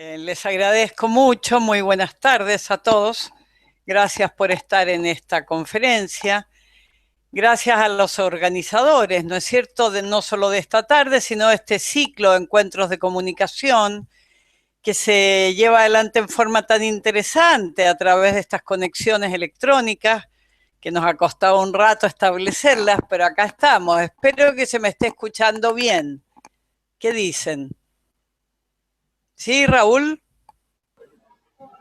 Les agradezco mucho, muy buenas tardes a todos. Gracias por estar en esta conferencia. Gracias a los organizadores, ¿no es cierto?, no solo de esta tarde, sino de este ciclo de encuentros de comunicación que se lleva adelante en forma tan interesante a través de estas conexiones electrónicas, que nos ha costado un rato establecerlas, pero acá estamos. Espero que se me esté escuchando bien. ¿Qué dicen? ¿Sí, Raúl?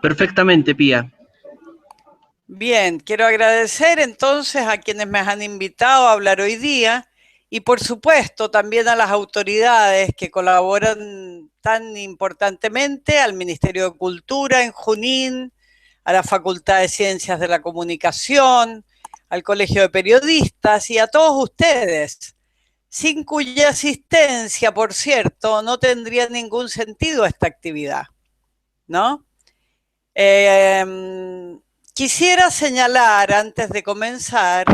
Perfectamente, Pía. Bien, quiero agradecer entonces a quienes me han invitado a hablar hoy día y por supuesto también a las autoridades que colaboran tan importantemente, al Ministerio de Cultura en Junín, a la Facultad de Ciencias de la Comunicación, al Colegio de Periodistas y a todos ustedes, sin cuya asistencia, por cierto, no tendría ningún sentido esta actividad, ¿no? Quisiera señalar, antes de comenzar,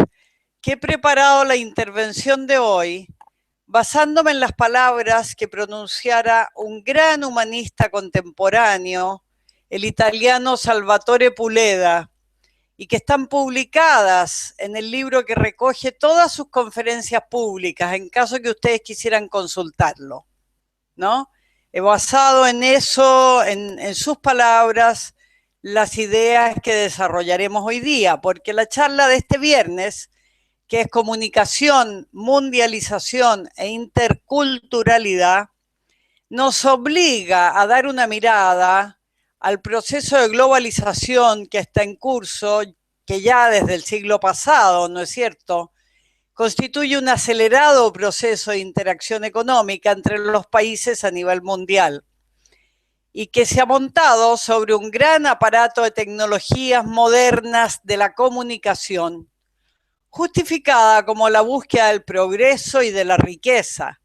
que he preparado la intervención de hoy basándome en las palabras que pronunciara un gran humanista contemporáneo, el italiano Salvatore Puleda, y que están publicadas en el libro que recoge todas sus conferencias públicas, en caso que ustedes quisieran consultarlo, ¿no? He basado en eso, en sus palabras, las ideas que desarrollaremos hoy día, porque la charla de este viernes, que es comunicación, mundialización e interculturalidad, nos obliga a dar una mirada al proceso de globalización que está en curso, que ya desde el siglo pasado, ¿no es cierto?, constituye un acelerado proceso de interacción económica entre los países a nivel mundial y que se ha montado sobre un gran aparato de tecnologías modernas de la comunicación, justificada como la búsqueda del progreso y de la riqueza,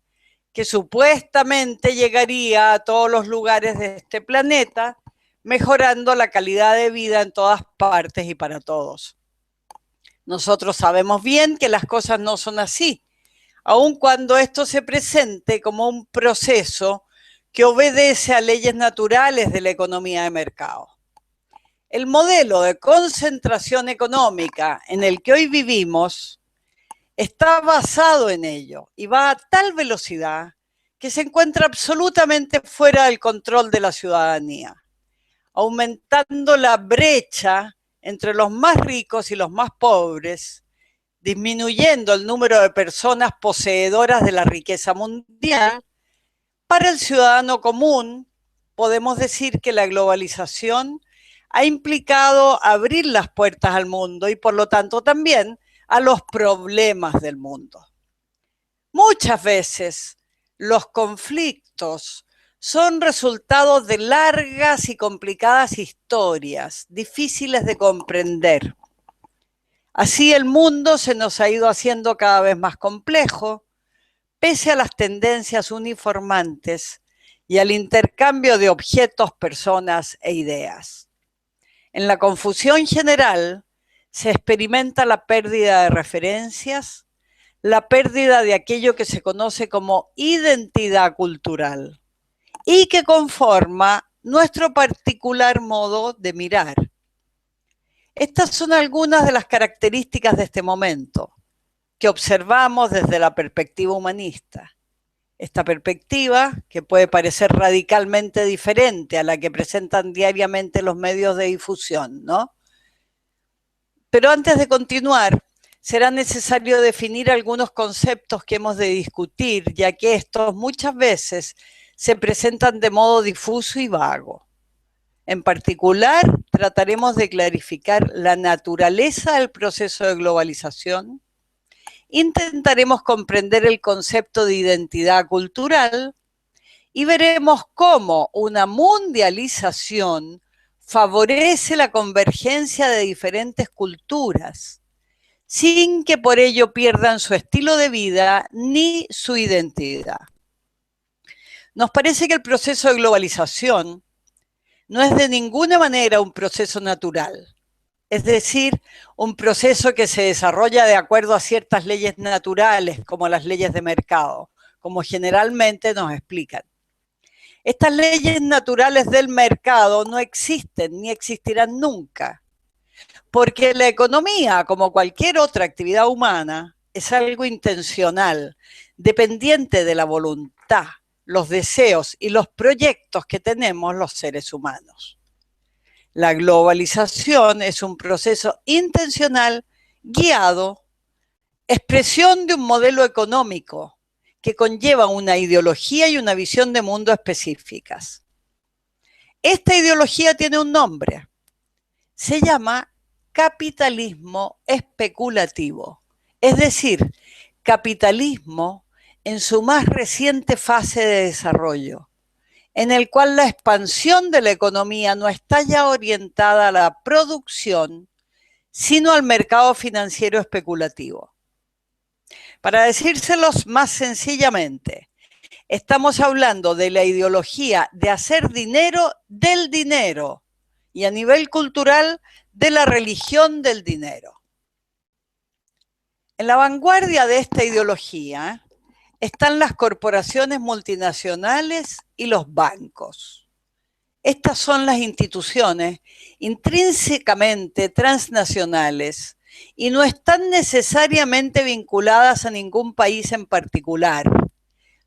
que supuestamente llegaría a todos los lugares de este planeta, mejorando la calidad de vida en todas partes y para todos. Nosotros sabemos bien que las cosas no son así, aun cuando esto se presente como un proceso que obedece a leyes naturales de la economía de mercado. El modelo de concentración económica en el que hoy vivimos está basado en ello y va a tal velocidad que se encuentra absolutamente fuera del control de la ciudadanía, aumentando la brecha entre los más ricos y los más pobres, disminuyendo el número de personas poseedoras de la riqueza mundial. Para el ciudadano común, podemos decir que la globalización ha implicado abrir las puertas al mundo y por lo tanto también a los problemas del mundo. Muchas veces los conflictos son resultados de largas y complicadas historias, difíciles de comprender. Así el mundo se nos ha ido haciendo cada vez más complejo, pese a las tendencias uniformantes y al intercambio de objetos, personas e ideas. En la confusión general se experimenta la pérdida de referencias, la pérdida de aquello que se conoce como identidad cultural y que conforma nuestro particular modo de mirar. Estas son algunas de las características de este momento que observamos desde la perspectiva humanista. Esta perspectiva, que puede parecer radicalmente diferente a la que presentan diariamente los medios de difusión, ¿no? Pero antes de continuar, será necesario definir algunos conceptos que hemos de discutir, ya que estos muchas veces se presentan de modo difuso y vago. En particular, trataremos de clarificar la naturaleza del proceso de globalización, intentaremos comprender el concepto de identidad cultural y veremos cómo una mundialización favorece la convergencia de diferentes culturas, sin que por ello pierdan su estilo de vida ni su identidad. Nos parece que el proceso de globalización no es de ninguna manera un proceso natural. Es decir, un proceso que se desarrolla de acuerdo a ciertas leyes naturales, como las leyes de mercado, como generalmente nos explican. Estas leyes naturales del mercado no existen ni existirán nunca, porque la economía, como cualquier otra actividad humana, es algo intencional, dependiente de la voluntad, los deseos y los proyectos que tenemos los seres humanos. La globalización es un proceso intencional, guiado, expresión de un modelo económico que conlleva una ideología y una visión de mundo específicas. Esta ideología tiene un nombre, se llama capitalismo especulativo, es decir, capitalismo en su más reciente fase de desarrollo, en el cual la expansión de la economía no está ya orientada a la producción, sino al mercado financiero especulativo. Para decírselos más sencillamente, estamos hablando de la ideología de hacer dinero del dinero y a nivel cultural de la religión del dinero. En la vanguardia de esta ideología están las corporaciones multinacionales y los bancos. Estas son las instituciones intrínsecamente transnacionales y no están necesariamente vinculadas a ningún país en particular.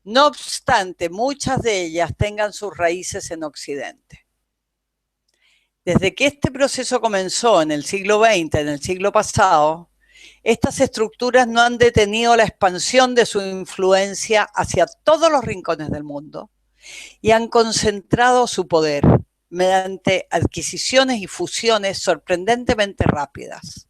No obstante, muchas de ellas tengan sus raíces en Occidente. Desde que este proceso comenzó en el siglo XX, en el siglo pasado, estas estructuras no han detenido la expansión de su influencia hacia todos los rincones del mundo y han concentrado su poder mediante adquisiciones y fusiones sorprendentemente rápidas.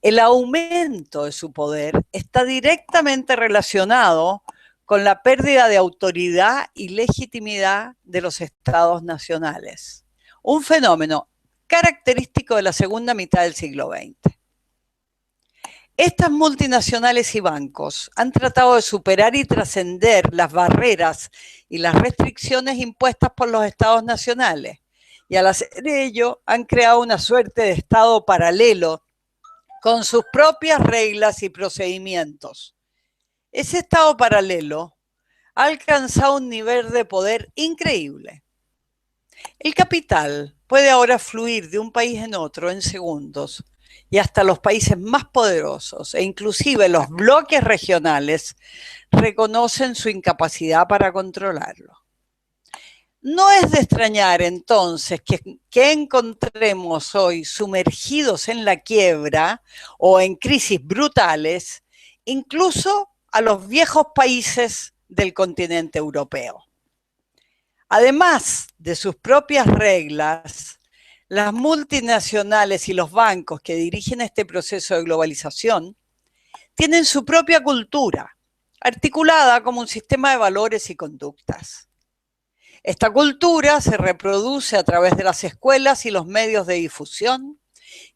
El aumento de su poder está directamente relacionado con la pérdida de autoridad y legitimidad de los estados nacionales, un fenómeno característico de la segunda mitad del siglo XX. Estas multinacionales y bancos han tratado de superar y trascender las barreras y las restricciones impuestas por los estados nacionales, y al hacer ello han creado una suerte de estado paralelo con sus propias reglas y procedimientos. Ese estado paralelo ha alcanzado un nivel de poder increíble. El capital puede ahora fluir de un país en otro en segundos, y hasta los países más poderosos e inclusive los bloques regionales reconocen su incapacidad para controlarlo. No es de extrañar entonces que encontremos hoy sumergidos en la quiebra o en crisis brutales, incluso a los viejos países del continente europeo. Además de sus propias reglas, las multinacionales y los bancos que dirigen este proceso de globalización tienen su propia cultura, articulada como un sistema de valores y conductas. Esta cultura se reproduce a través de las escuelas y los medios de difusión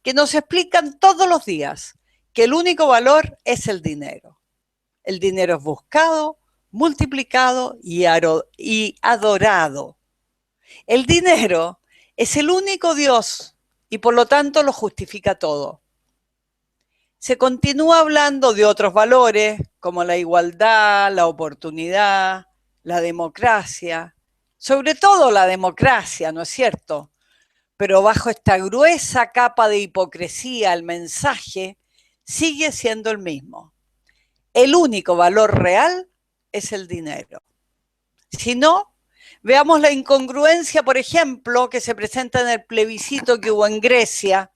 que nos explican todos los días que el único valor es el dinero. El dinero es buscado, multiplicado y adorado. El dinero es el único Dios y por lo tanto lo justifica todo. Se continúa hablando de otros valores como la igualdad, la oportunidad, la democracia, sobre todo la democracia, ¿no es cierto? Pero bajo esta gruesa capa de hipocresía el mensaje sigue siendo el mismo. El único valor real es el dinero. Si no, veamos la incongruencia, por ejemplo, que se presenta en el plebiscito que hubo en Grecia,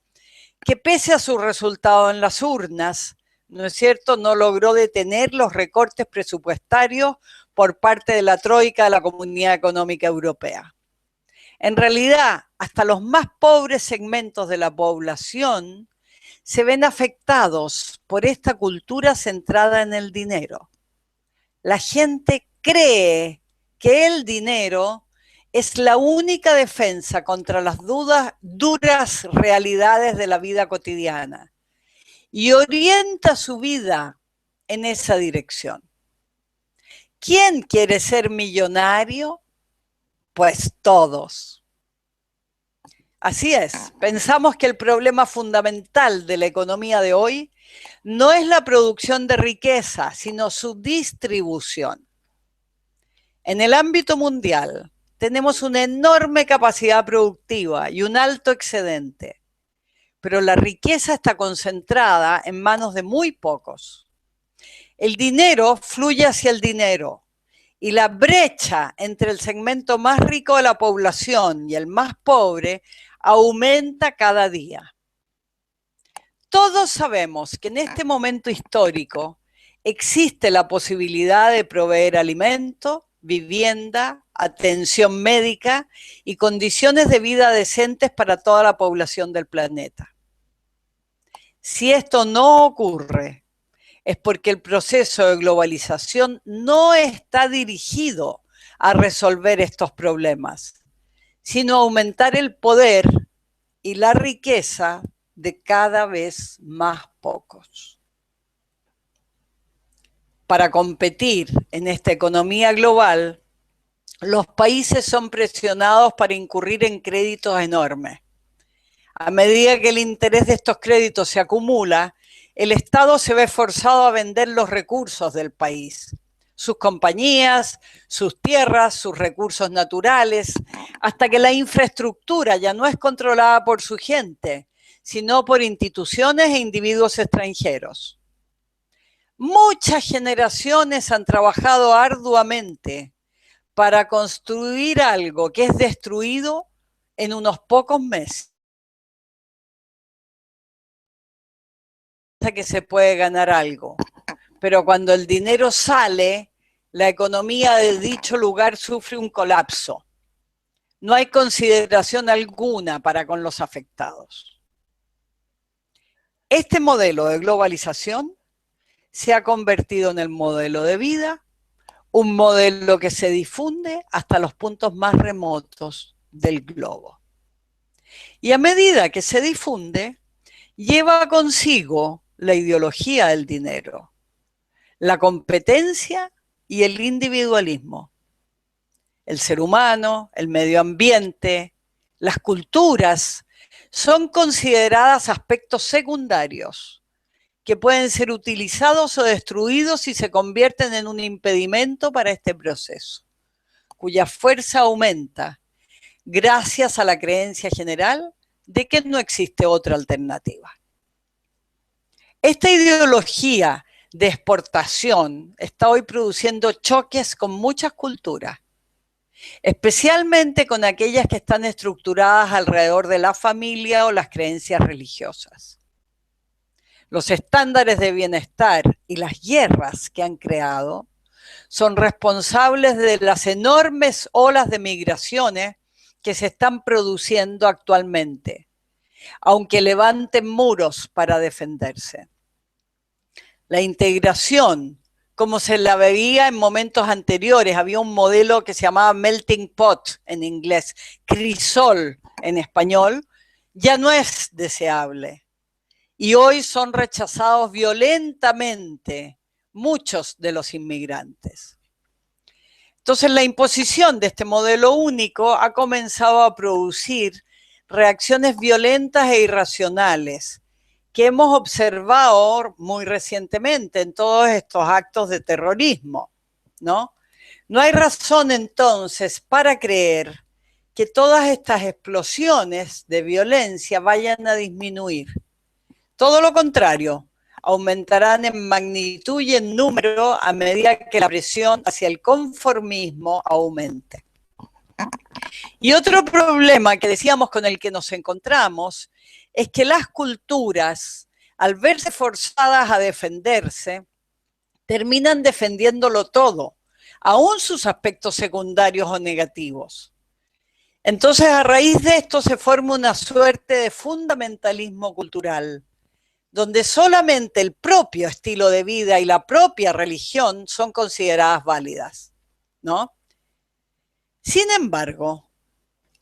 que pese a su resultado en las urnas, ¿no es cierto?, no logró detener los recortes presupuestarios por parte de la troika de la Comunidad Económica Europea. En realidad, hasta los más pobres segmentos de la población se ven afectados por esta cultura centrada en el dinero. La gente cree que el dinero es la única defensa contra las duras realidades de la vida cotidiana y orienta su vida en esa dirección. ¿Quién quiere ser millonario? Pues todos. Así es, pensamos que el problema fundamental de la economía de hoy no es la producción de riqueza, sino su distribución. En el ámbito mundial, tenemos una enorme capacidad productiva y un alto excedente, pero la riqueza está concentrada en manos de muy pocos. El dinero fluye hacia el dinero y la brecha entre el segmento más rico de la población y el más pobre aumenta cada día. Todos sabemos que en este momento histórico existe la posibilidad de proveer alimento, vivienda, atención médica y condiciones de vida decentes para toda la población del planeta. Si esto no ocurre, es porque el proceso de globalización no está dirigido a resolver estos problemas, sino a aumentar el poder y la riqueza de cada vez más pocos. Para competir en esta economía global, los países son presionados para incurrir en créditos enormes. A medida que el interés de estos créditos se acumula, el Estado se ve forzado a vender los recursos del país, sus compañías, sus tierras, sus recursos naturales, hasta que la infraestructura ya no es controlada por su gente, sino por instituciones e individuos extranjeros. Muchas generaciones han trabajado arduamente para construir algo que es destruido en unos pocos meses. Que se puede ganar algo, pero cuando el dinero sale, la economía de dicho lugar sufre un colapso. No hay consideración alguna para con los afectados. Este modelo de globalización se ha convertido en el modelo de vida, un modelo que se difunde hasta los puntos más remotos del globo. Y a medida que se difunde, lleva consigo la ideología del dinero, la competencia y el individualismo. El ser humano, el medio ambiente, las culturas son consideradas aspectos secundarios que pueden ser utilizados o destruidos si se convierten en un impedimento para este proceso, cuya fuerza aumenta gracias a la creencia general de que no existe otra alternativa. Esta ideología de exportación está hoy produciendo choques con muchas culturas, especialmente con aquellas que están estructuradas alrededor de la familia o las creencias religiosas. Los estándares de bienestar y las guerras que han creado son responsables de las enormes olas de migraciones que se están produciendo actualmente, aunque levanten muros para defenderse. La integración, como se la veía en momentos anteriores, había un modelo que se llamaba melting pot en inglés, crisol en español, ya no es deseable. Y hoy son rechazados violentamente muchos de los inmigrantes. Entonces la imposición de este modelo único ha comenzado a producir reacciones violentas e irracionales que hemos observado muy recientemente en todos estos actos de terrorismo, ¿no? No hay razón entonces para creer que todas estas explosiones de violencia vayan a disminuir. Todo lo contrario, aumentarán en magnitud y en número a medida que la presión hacia el conformismo aumente. Y otro problema que decíamos con el que nos encontramos es que las culturas, al verse forzadas a defenderse, terminan defendiéndolo todo, aún sus aspectos secundarios o negativos. Entonces, a raíz de esto se forma una suerte de fundamentalismo cultural, donde solamente el propio estilo de vida y la propia religión son consideradas válidas, ¿no? Sin embargo,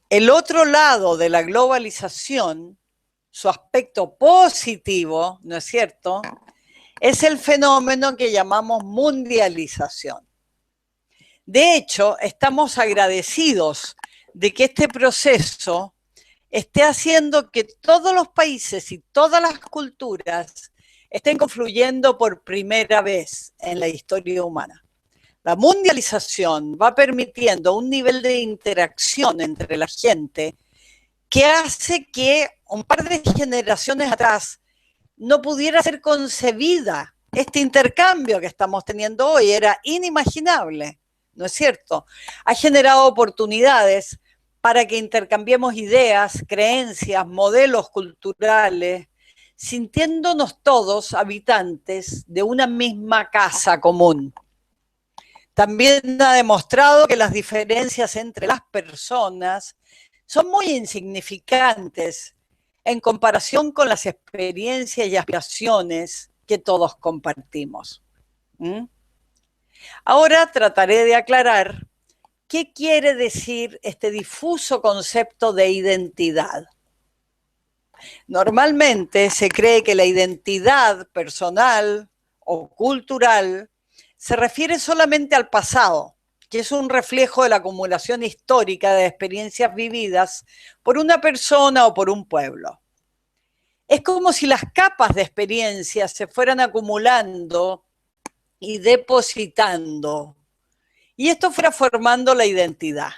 el otro lado de la globalización, su aspecto positivo, ¿no es cierto?, es el fenómeno que llamamos mundialización. De hecho, estamos agradecidos de que este proceso esté haciendo que todos los países y todas las culturas estén confluyendo por primera vez en la historia humana. La mundialización va permitiendo un nivel de interacción entre la gente que hace que un par de generaciones atrás no pudiera ser concebida. Este intercambio que estamos teniendo hoy era inimaginable, ¿no es cierto? Ha generado oportunidades para que intercambiemos ideas, creencias, modelos culturales, sintiéndonos todos habitantes de una misma casa común. También ha demostrado que las diferencias entre las personas son muy insignificantes en comparación con las experiencias y aspiraciones que todos compartimos. Ahora trataré de aclarar qué quiere decir este difuso concepto de identidad. Normalmente se cree que la identidad personal o cultural se refiere solamente al pasado, que es un reflejo de la acumulación histórica de experiencias vividas por una persona o por un pueblo. Es como si las capas de experiencias se fueran acumulando y depositando, y esto fuera formando la identidad.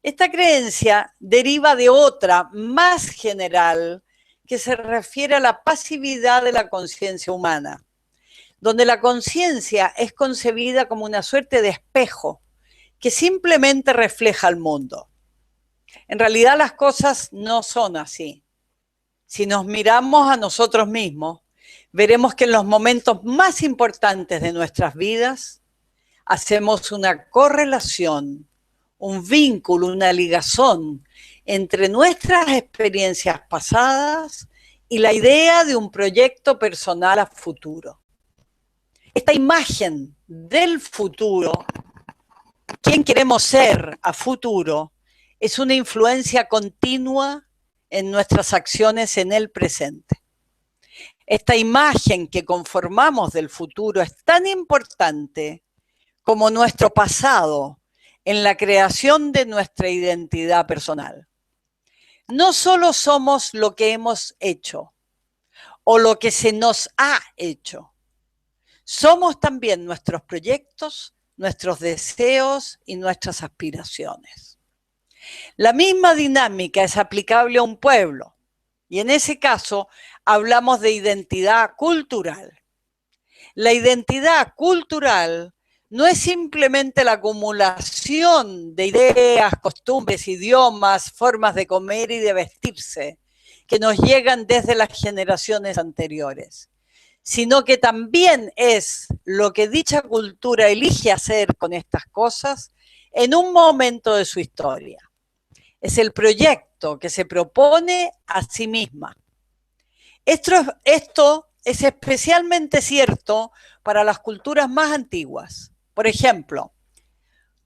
Esta creencia deriva de otra más general que se refiere a la pasividad de la conciencia humana, donde la conciencia es concebida como una suerte de espejo que simplemente refleja el mundo. En realidad las cosas no son así. Si nos miramos a nosotros mismos, veremos que en los momentos más importantes de nuestras vidas hacemos una correlación, un vínculo, una ligazón entre nuestras experiencias pasadas y la idea de un proyecto personal a futuro. Esta imagen del futuro, quién queremos ser a futuro, es una influencia continua en nuestras acciones en el presente. Esta imagen que conformamos del futuro es tan importante como nuestro pasado en la creación de nuestra identidad personal. No solo somos lo que hemos hecho o lo que se nos ha hecho, somos también nuestros proyectos, nuestros deseos y nuestras aspiraciones. La misma dinámica es aplicable a un pueblo, y en ese caso hablamos de identidad cultural. La identidad cultural no es simplemente la acumulación de ideas, costumbres, idiomas, formas de comer y de vestirse que nos llegan desde las generaciones anteriores, sino que también es lo que dicha cultura elige hacer con estas cosas en un momento de su historia. Es el proyecto que se propone a sí misma. Esto es especialmente cierto para las culturas más antiguas. Por ejemplo,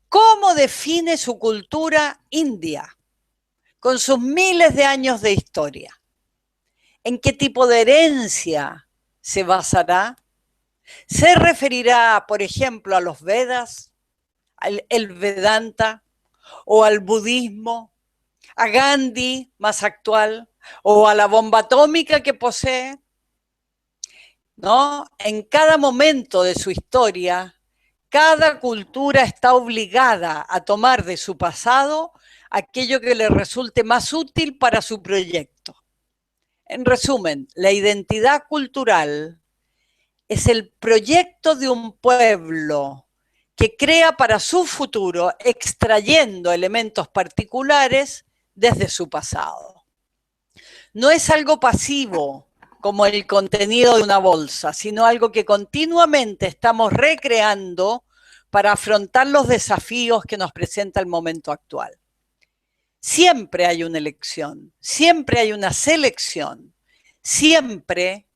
¿cómo define su cultura India con sus miles de años de historia? ¿En qué tipo de herencia se basará? ¿Se referirá, por ejemplo, a los Vedas, al Vedanta o al budismo, a Gandhi más actual o a la bomba atómica que posee? ¿No? En cada momento de su historia, cada cultura está obligada a tomar de su pasado aquello que le resulte más útil para su proyecto. En resumen, la identidad cultural es el proyecto de un pueblo que crea para su futuro extrayendo elementos particulares desde su pasado. No es algo pasivo como el contenido de una bolsa, sino algo que continuamente estamos recreando para afrontar los desafíos que nos presenta el momento actual. Siempre hay una elección, siempre hay una selección, siempre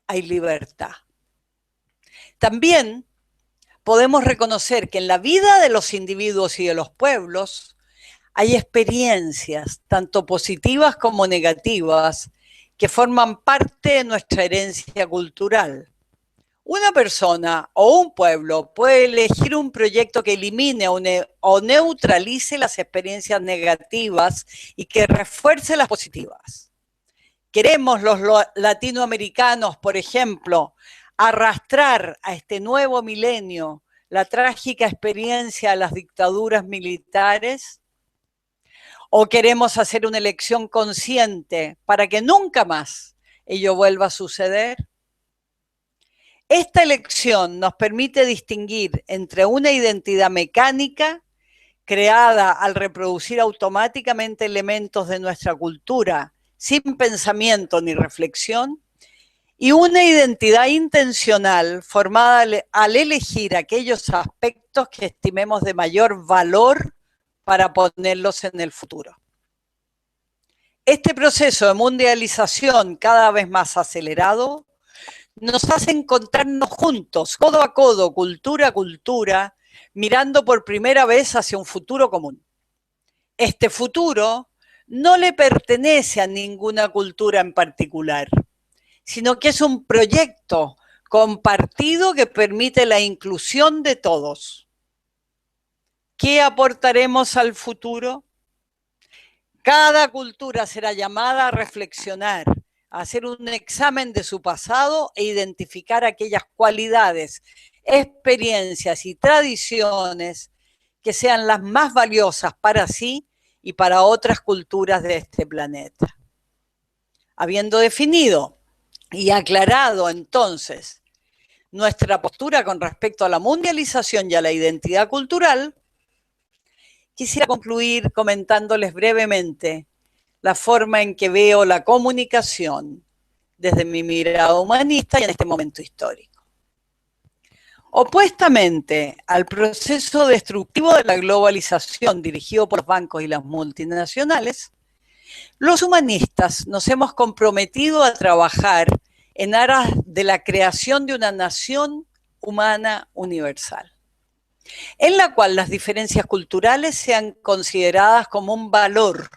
hay libertad. También podemos reconocer que en la vida de los individuos y de los pueblos hay experiencias, tanto positivas como negativas, que forman parte de nuestra herencia cultural. Una persona o un pueblo puede elegir un proyecto que elimine o neutralice las experiencias negativas y que refuerce las positivas. Queremos los latinoamericanos, por ejemplo, arrastrar a este nuevo milenio la trágica experiencia de las dictaduras militares? ¿O queremos hacer una elección consciente para que nunca más ello vuelva a suceder? Esta elección nos permite distinguir entre una identidad mecánica creada al reproducir automáticamente elementos de nuestra cultura sin pensamiento ni reflexión, y una identidad intencional formada al elegir aquellos aspectos que estimemos de mayor valor para ponerlos en el futuro. Este proceso de mundialización cada vez más acelerado nos hace encontrarnos juntos, codo a codo, cultura a cultura, mirando por primera vez hacia un futuro común. Este futuro no le pertenece a ninguna cultura en particular, sino que es un proyecto compartido que permite la inclusión de todos. ¿Qué aportaremos al futuro? Cada cultura será llamada a reflexionar, a hacer un examen de su pasado e identificar aquellas cualidades, experiencias y tradiciones que sean las más valiosas para sí y para otras culturas de este planeta. Habiendo definido y aclarado entonces nuestra postura con respecto a la mundialización y a la identidad cultural, quisiera concluir comentándoles brevemente la forma en que veo la comunicación desde mi mirada humanista y en este momento histórico. Opuestamente al proceso destructivo de la globalización dirigido por los bancos y las multinacionales, los humanistas nos hemos comprometido a trabajar en aras de la creación de una nación humana universal, en la cual las diferencias culturales sean consideradas como un valor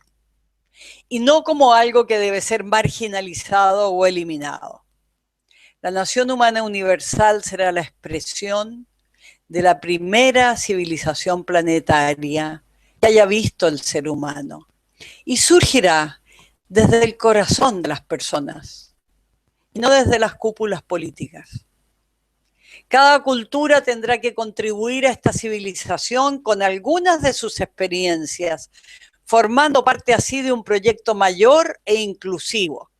y no como algo que debe ser marginalizado o eliminado. La nación humana universal será la expresión de la primera civilización planetaria que haya visto el ser humano y surgirá desde el corazón de las personas y no desde las cúpulas políticas. Cada cultura tendrá que contribuir a esta civilización con algunas de sus experiencias, formando parte así de un proyecto mayor e inclusivo.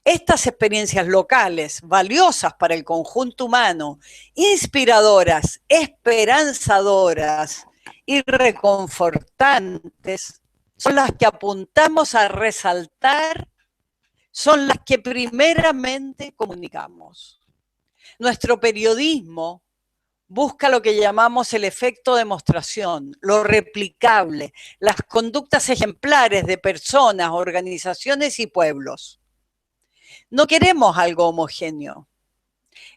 Estas experiencias locales, valiosas para el conjunto humano, inspiradoras, esperanzadoras y reconfortantes, son las que apuntamos a resaltar, son las que primeramente comunicamos. Nuestro periodismo busca lo que llamamos el efecto demostración, lo replicable, las conductas ejemplares de personas, organizaciones y pueblos. No queremos algo homogéneo.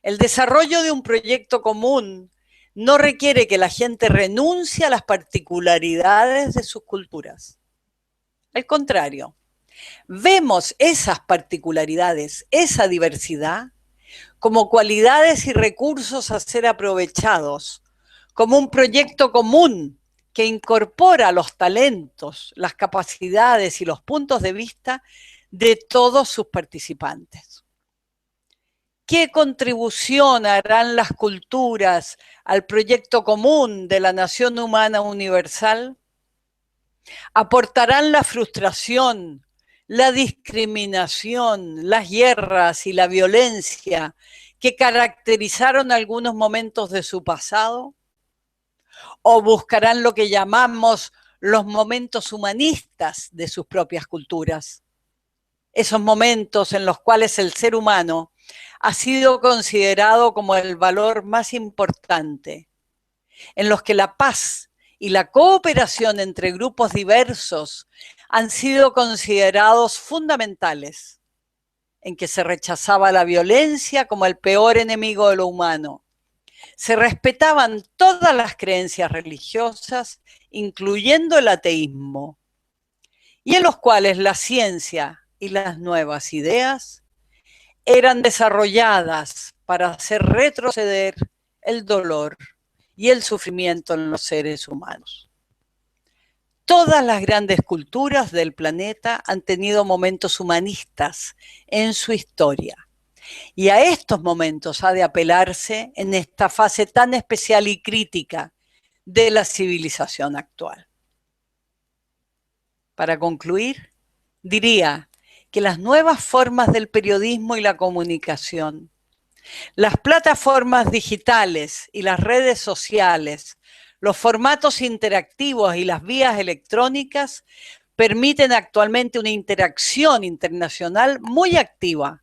El desarrollo de un proyecto común no requiere que la gente renuncie a las particularidades de sus culturas. Al contrario, vemos esas particularidades, esa diversidad, como cualidades y recursos a ser aprovechados, como un proyecto común que incorpora los talentos, las capacidades y los puntos de vista de todos sus participantes. ¿Qué contribución harán las culturas al proyecto común de la nación humana universal? ¿Aportarán la frustración, la discriminación, las guerras y la violencia que caracterizaron algunos momentos de su pasado? ¿O buscarán lo que llamamos los momentos humanistas de sus propias culturas? Esos momentos en los cuales el ser humano ha sido considerado como el valor más importante, en los que la paz y la cooperación entre grupos diversos han sido considerados fundamentales, en que se rechazaba la violencia como el peor enemigo de lo humano. Se respetaban todas las creencias religiosas, incluyendo el ateísmo, y en los cuales la ciencia y las nuevas ideas eran desarrolladas para hacer retroceder el dolor y el sufrimiento en los seres humanos. Todas las grandes culturas del planeta han tenido momentos humanistas en su historia, Y a estos momentos ha de apelarse en esta fase tan especial y crítica de la civilización actual. Para concluir, diría que las nuevas formas del periodismo y la comunicación, las plataformas digitales y las redes sociales, los formatos interactivos y las vías electrónicas permiten actualmente una interacción internacional muy activa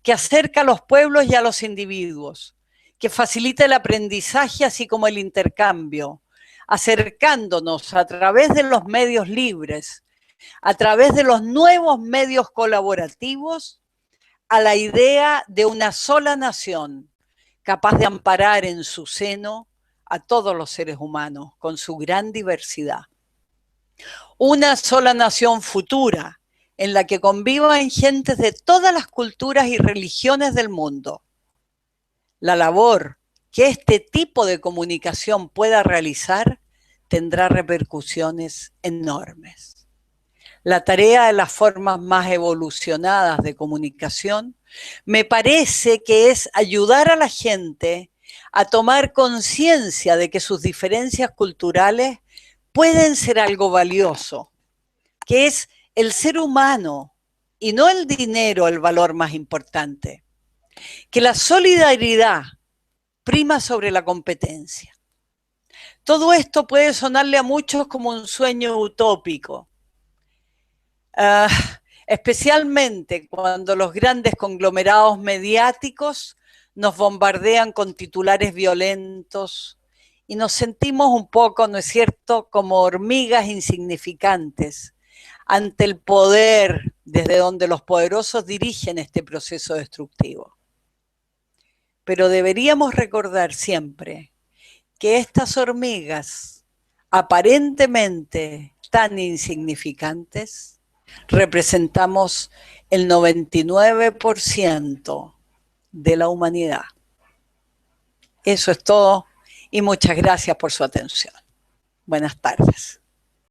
que acerca a los pueblos y a los individuos, que facilita el aprendizaje así como el intercambio, acercándonos a través de los medios libres, a través de los nuevos medios colaborativos, a la idea de una sola nación, capaz de amparar en su seno a todos los seres humanos con su gran diversidad. Una sola nación futura en la que convivan gentes de todas las culturas y religiones del mundo. La labor que este tipo de comunicación pueda realizar tendrá repercusiones enormes. La tarea de las formas más evolucionadas de comunicación me parece que es ayudar a la gente a tomar conciencia de que sus diferencias culturales pueden ser algo valioso, que es el ser humano y no el dinero el valor más importante, que la solidaridad prima sobre la competencia. Todo esto puede sonarle a muchos como un sueño utópico, especialmente cuando los grandes conglomerados mediáticos nos bombardean con titulares violentos y nos sentimos un poco, ¿no es cierto?, como hormigas insignificantes ante el poder desde donde los poderosos dirigen este proceso destructivo. Pero deberíamos recordar siempre que estas hormigas, aparentemente tan insignificantes, representamos el 99% de la humanidad. Eso es todo y muchas gracias por su atención. Buenas tardes.